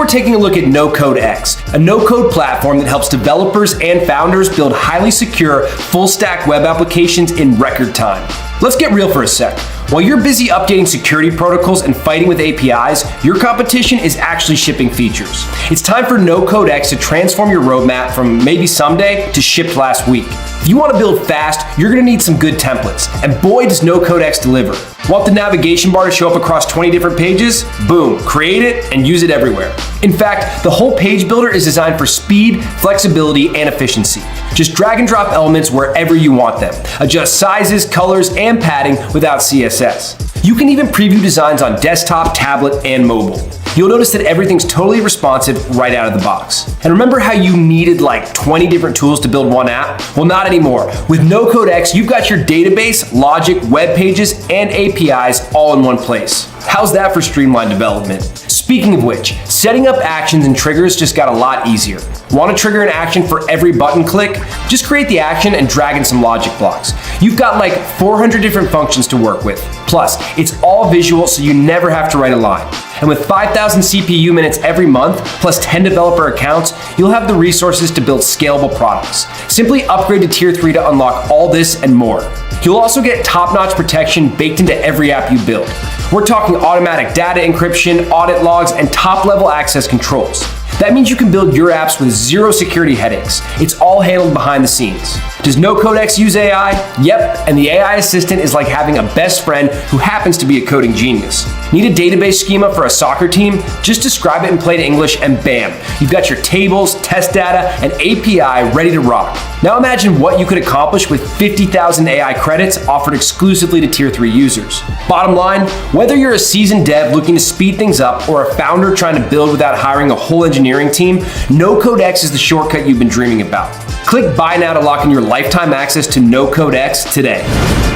taking a look at NoCode-X, a no-code platform that helps developers and founders build highly secure, full-stack web applications in record time. Let's get real for a sec. While you're busy updating security protocols and fighting with APIs, your competition is actually shipping features. It's time for NoCode-X to transform your roadmap from maybe someday to shipped last week. If you want to build fast, you're going to need some good templates, and boy does NoCode-X deliver. Want the navigation bar to show up across 20 different pages? Boom, create it and use it everywhere. In fact, the whole page builder is designed for speed, flexibility, and efficiency. Just drag and drop elements wherever you want them. Adjust sizes, colors, and padding without CSS. You can even preview designs on desktop, tablet, and mobile. You'll notice that everything's totally responsive right out of the box. And remember how you needed like 20 different tools to build one app? Well, not anymore. With NoCode-X, you've got your database, logic, web pages, and APIs all in one place. How's that for streamlined development? Speaking of which, setting up actions and triggers just got a lot easier. Want to trigger an action for every button click? Just create the action and drag in some logic blocks. You've got like 400 different functions to work with. Plus, it's all visual, so you never have to write a line. And with 5,000 CPU minutes every month, plus 10 developer accounts, you'll have the resources to build scalable products. Simply upgrade to Tier 3 to unlock all this and more. You'll also get top-notch protection baked into every app you build. We're talking automatic data encryption, audit logs, and top-level access controls. That means you can build your apps with zero security headaches. It's all handled behind the scenes. Does NoCode-X use AI? Yep, and the AI assistant is like having a best friend who happens to be a coding genius. Need a database schema for a soccer team? Just describe it in plain English and bam, you've got your tables, test data, and API ready to rock. Now imagine what you could accomplish with 50,000 AI credits offered exclusively to Tier 3 users. Bottom line, whether you're a seasoned dev looking to speed things up or a founder trying to build without hiring a whole engineering team, NoCode-X is the shortcut you've been dreaming about. Click buy now to lock in your lifetime access to NoCode-X today.